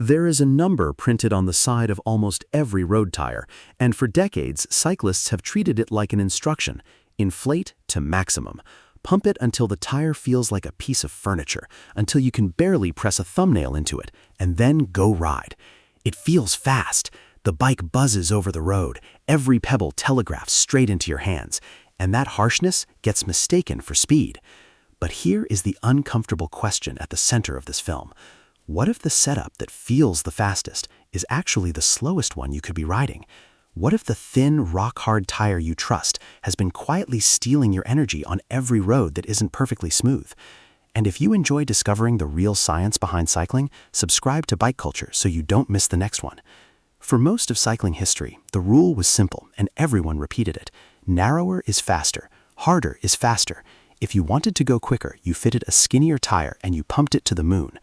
There is a number printed on the side of almost every road tire, and for decades, cyclists have treated it like an instruction: inflate to maximum. Pump it until the tire feels like a piece of furniture, until you can barely press a thumbnail into it, and then go ride. It feels fast. The bike buzzes over the road, every pebble telegraphs straight into your hands, and that harshness gets mistaken for speed. But here is the uncomfortable question at the center of this film. What if the setup that feels the fastest is actually the slowest one you could be riding? What if the thin, rock-hard tire you trust has been quietly stealing your energy on every road that isn't perfectly smooth? And if you enjoy discovering the real science behind cycling, subscribe to Bike Culture so you don't miss the next one. For most of cycling history, the rule was simple and everyone repeated it. Narrower is faster, harder is faster. If you wanted to go quicker, you fitted a skinnier tire and you pumped it to the moon.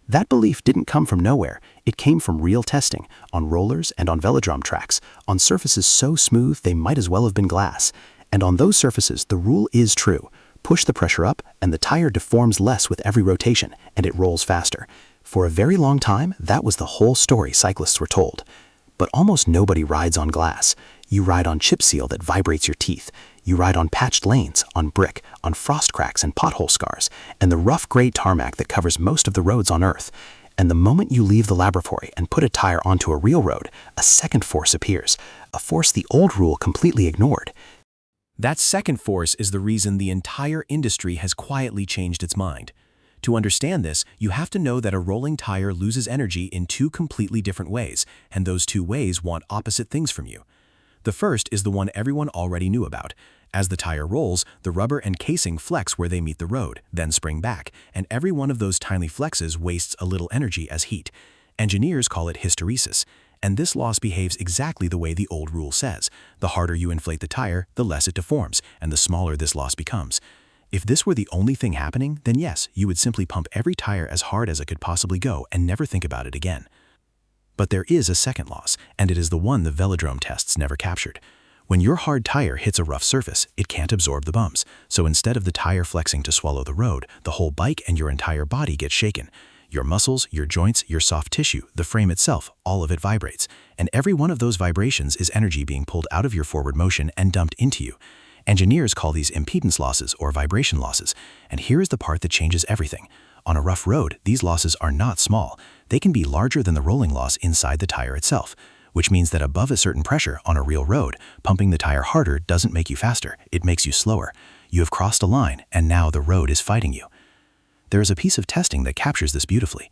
That belief didn't come from nowhere. It came from real testing, on rollers and on velodrome tracks, on surfaces so smooth they might as well have been glass. And on those surfaces, the rule is true. Push the pressure up, and the tire deforms less with every rotation, and it rolls faster. For a very long time, that was the whole story cyclists were told. But almost nobody rides on glass. You ride on chip seal that vibrates your teeth. You ride on patched lanes, on brick, on frost cracks and pothole scars, and the rough gray tarmac that covers most of the roads on Earth. And the moment you leave the laboratory and put a tire onto a real road, a second force appears, a force the old rule completely ignored. That second force is the reason the entire industry has quietly changed its mind. To understand this, you have to know that a rolling tire loses energy in two completely different ways, and those two ways want opposite things from you. The first is the one everyone already knew about. As the tire rolls, the rubber and casing flex where they meet the road, then spring back, and every one of those tiny flexes wastes a little energy as heat. Engineers call it hysteresis, and this loss behaves exactly the way the old rule says. The harder you inflate the tire, the less it deforms, and the smaller this loss becomes. If this were the only thing happening, then yes, you would simply pump every tire as hard as it could possibly go and never think about it again. But there is a second loss, and it is the one the velodrome tests never captured. When your hard tire hits a rough surface, it can't absorb the bumps, so instead of the tire flexing to swallow the road, the whole bike and your entire body get shaken. Your muscles, your joints, your soft tissue, the frame itself, all of it vibrates, and every one of those vibrations is energy being pulled out of your forward motion and dumped into you. Engineers call these impedance losses or vibration losses, and here is the part that changes everything. On a rough road, these losses are not small. They can be larger than the rolling loss inside the tire itself, which means that above a certain pressure on a real road, pumping the tire harder doesn't make you faster, it makes you slower. You have crossed a line, and now the road is fighting you. There is a piece of testing that captures this beautifully.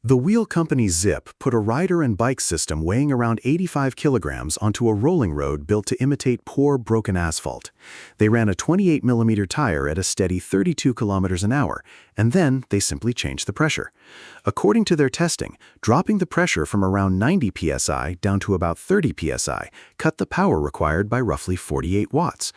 The wheel company Zip put a rider and bike system weighing around 85 kilograms onto a rolling road built to imitate poor, broken asphalt. They ran a 28mm tire at a steady 32 kilometers an hour, and then they simply changed the pressure. According to their testing, dropping the pressure from around 90 psi down to about 30 psi cut the power required by roughly 48 watts.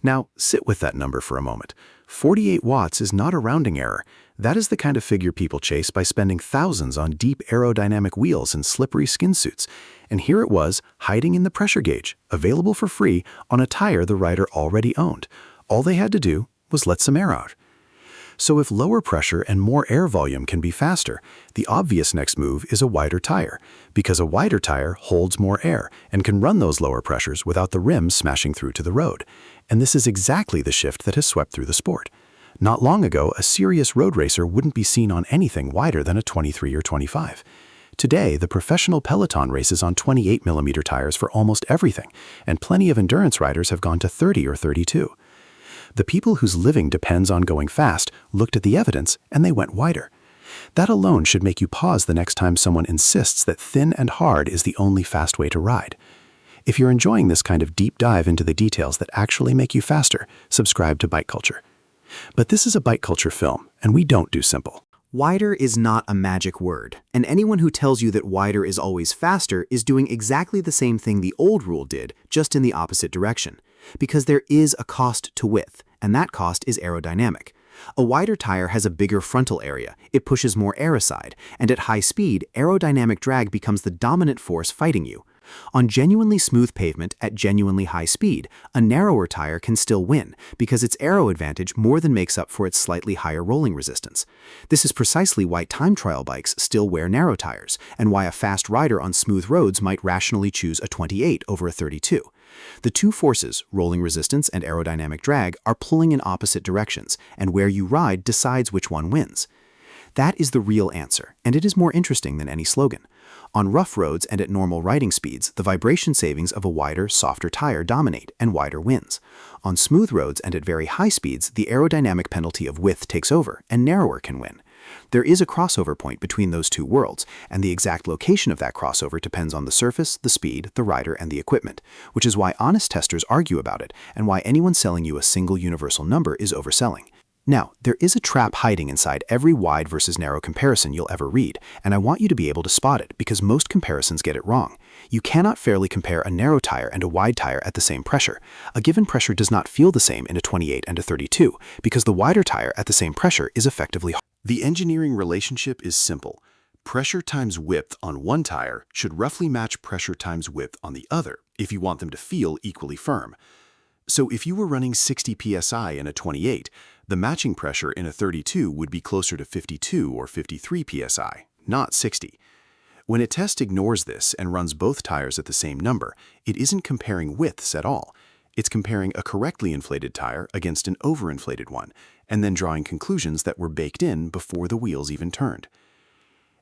Now, sit with that number for a moment. 48 watts is not a rounding error. That is the kind of figure people chase by spending thousands on deep aerodynamic wheels and slippery skin suits. And here it was, hiding in the pressure gauge, available for free on a tire the rider already owned. All they had to do was let some air out. So if lower pressure and more air volume can be faster, the obvious next move is a wider tire, because a wider tire holds more air and can run those lower pressures without the rim smashing through to the road. And this is exactly the shift that has swept through the sport. Not long ago, a serious road racer wouldn't be seen on anything wider than a 23 or 25. Today, the professional peloton races on 28mm tires for almost everything, and plenty of endurance riders have gone to 30 or 32. The people whose living depends on going fast looked at the evidence and they went wider. That alone should make you pause the next time someone insists that thin and hard is the only fast way to ride. If you're enjoying this kind of deep dive into the details that actually make you faster, subscribe to Bike Culture. But this is a Bike Culture film, and we don't do simple. Wider is not a magic word, and anyone who tells you that wider is always faster is doing exactly the same thing the old rule did, just in the opposite direction. Because there is a cost to width, and that cost is aerodynamic. A wider tire has a bigger frontal area, it pushes more air aside, and at high speed, aerodynamic drag becomes the dominant force fighting you. On genuinely smooth pavement at genuinely high speed, a narrower tire can still win because its aero advantage more than makes up for its slightly higher rolling resistance. This is precisely why time trial bikes still wear narrow tires, and why a fast rider on smooth roads might rationally choose a 28 over a 32. The two forces, rolling resistance and aerodynamic drag, are pulling in opposite directions, and where you ride decides which one wins. That is the real answer, and it is more interesting than any slogan. On rough roads and at normal riding speeds, the vibration savings of a wider, softer tire dominate, and wider wins. On smooth roads and at very high speeds, the aerodynamic penalty of width takes over, and narrower can win. There is a crossover point between those two worlds, and the exact location of that crossover depends on the surface, the speed, the rider, and the equipment, which is why honest testers argue about it, and why anyone selling you a single universal number is overselling. Now, there is a trap hiding inside every wide versus narrow comparison you'll ever read, and I want you to be able to spot it because most comparisons get it wrong. You cannot fairly compare a narrow tire and a wide tire at the same pressure. A given pressure does not feel the same in a 28 and a 32 because the wider tire at the same pressure is effectively harder. The engineering relationship is simple. Pressure times width on one tire should roughly match pressure times width on the other if you want them to feel equally firm. So if you were running 60 psi in a 28, the matching pressure in a 32 would be closer to 52 or 53 psi, not 60. When a test ignores this and runs both tires at the same number, it isn't comparing widths at all. It's comparing a correctly inflated tire against an overinflated one, and then drawing conclusions that were baked in before the wheels even turned.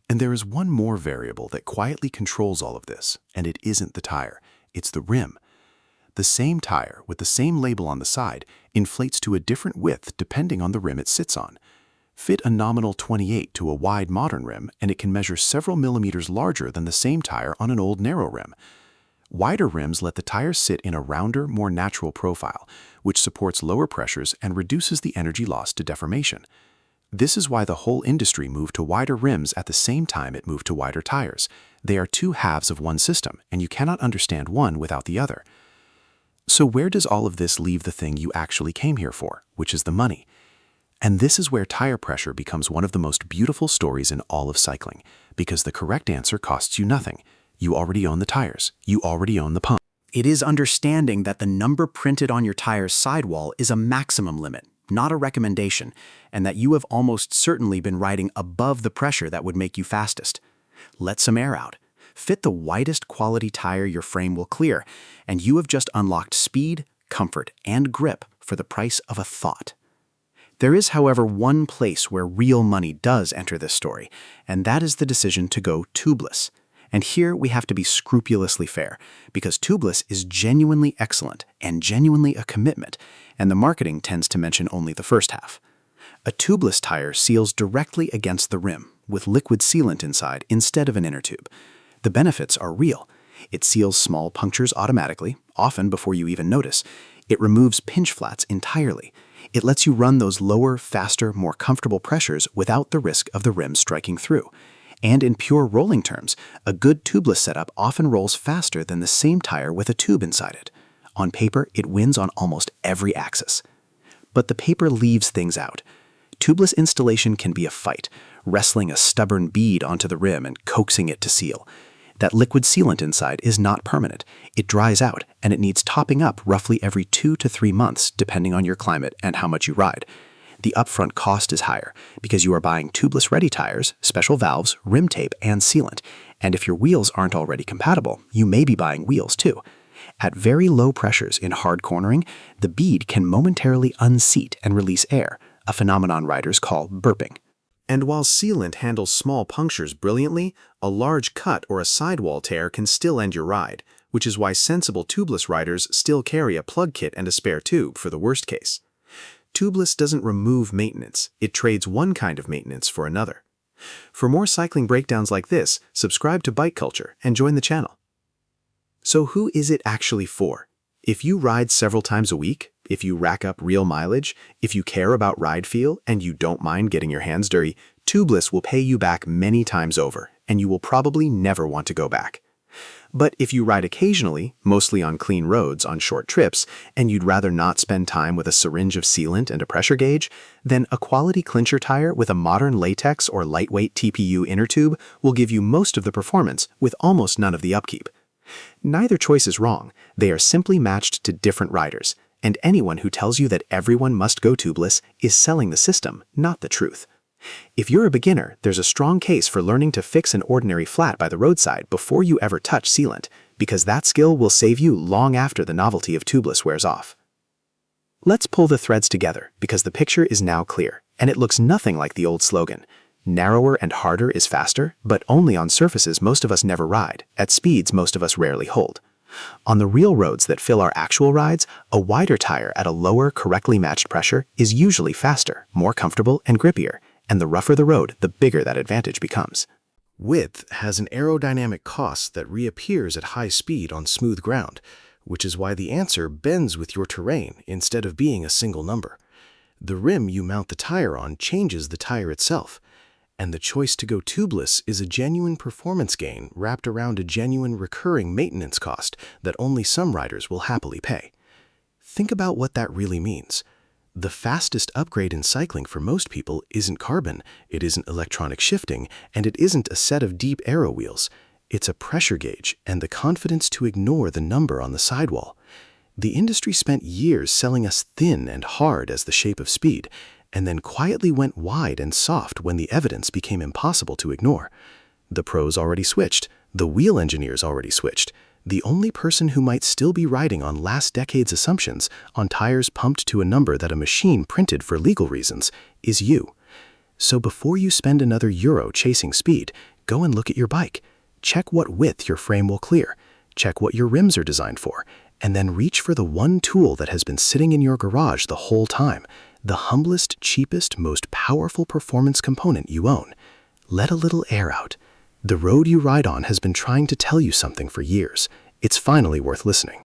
And there is one more variable that quietly controls all of this, and it isn't the tire, it's the rim. The same tire, with the same label on the side, inflates to a different width depending on the rim it sits on. Fit a nominal 28 to a wide modern rim, and it can measure several millimeters larger than the same tire on an old narrow rim. Wider rims let the tire sit in a rounder, more natural profile, which supports lower pressures and reduces the energy loss to deformation. This is why the whole industry moved to wider rims at the same time it moved to wider tires. They are two halves of one system, and you cannot understand one without the other. So where does all of this leave the thing you actually came here for, which is the money? And this is where tire pressure becomes one of the most beautiful stories in all of cycling, because the correct answer costs you nothing. You already own the tires. You already own the pump. It is understanding that the number printed on your tire's sidewall is a maximum limit, not a recommendation, and that you have almost certainly been riding above the pressure that would make you fastest. Let some air out. Fit the widest quality tire your frame will clear, and you have just unlocked speed, comfort, and grip for the price of a thought. There is, however, one place where real money does enter this story, and that is the decision to go tubeless. And here we have to be scrupulously fair, because tubeless is genuinely excellent and genuinely a commitment, and the marketing tends to mention only the first half. A tubeless tire seals directly against the rim, with liquid sealant inside instead of an inner tube. The benefits are real. It seals small punctures automatically, often before you even notice. It removes pinch flats entirely. It lets you run those lower, faster, more comfortable pressures without the risk of the rim striking through. And in pure rolling terms, a good tubeless setup often rolls faster than the same tire with a tube inside it. On paper, it wins on almost every axis. But the paper leaves things out. Tubeless installation can be a fight, wrestling a stubborn bead onto the rim and coaxing it to seal. That liquid sealant inside is not permanent. It dries out, and it needs topping up roughly every 2 to 3 months, depending on your climate and how much you ride. The upfront cost is higher because you are buying tubeless-ready tires, special valves, rim tape, and sealant. And if your wheels aren't already compatible, you may be buying wheels too. At very low pressures in hard cornering, the bead can momentarily unseat and release air, a phenomenon riders call burping. And while sealant handles small punctures brilliantly, a large cut or a sidewall tear can still end your ride, which is why sensible tubeless riders still carry a plug kit and a spare tube for the worst case. Tubeless doesn't remove maintenance, it trades one kind of maintenance for another. For more cycling breakdowns like this, subscribe to Bike Culture and join the channel. So who is it actually for? If you ride several times a week, if you rack up real mileage, if you care about ride feel, and you don't mind getting your hands dirty, Tubeless will pay you back many times over, and you will probably never want to go back. But if you ride occasionally, mostly on clean roads on short trips, and you'd rather not spend time with a syringe of sealant and a pressure gauge, then a quality clincher tire with a modern latex or lightweight TPU inner tube will give you most of the performance with almost none of the upkeep. Neither choice is wrong. They are simply matched to different riders, and anyone who tells you that everyone must go tubeless is selling the system, not the truth. If you're a beginner, there's a strong case for learning to fix an ordinary flat by the roadside before you ever touch sealant, because that skill will save you long after the novelty of tubeless wears off. Let's pull the threads together, because the picture is now clear, and it looks nothing like the old slogan. Narrower and harder is faster, but only on surfaces most of us never ride, at speeds most of us rarely hold. On the real roads that fill our actual rides, a wider tire at a lower, correctly matched pressure is usually faster, more comfortable, and grippier, and the rougher the road, the bigger that advantage becomes. Width has an aerodynamic cost that reappears at high speed on smooth ground, which is why the answer bends with your terrain instead of being a single number. The rim you mount the tire on changes the tire itself, and the choice to go tubeless is a genuine performance gain wrapped around a genuine recurring maintenance cost that only some riders will happily pay. Think about what that really means. The fastest upgrade in cycling for most people isn't carbon, it isn't electronic shifting, and it isn't a set of deep aero wheels. It's a pressure gauge and the confidence to ignore the number on the sidewall. The industry spent years selling us thin and hard as the shape of speed, and then quietly went wide and soft when the evidence became impossible to ignore. The pros already switched, the wheel engineers already switched. The only person who might still be riding on last decade's assumptions, on tires pumped to a number that a machine printed for legal reasons, is you. So before you spend another euro chasing speed, go and look at your bike. Check what width your frame will clear. Check what your rims are designed for. And then reach for the one tool that has been sitting in your garage the whole time, the humblest, cheapest, most powerful performance component you own. Let a little air out. The road you ride on has been trying to tell you something for years. It's finally worth listening.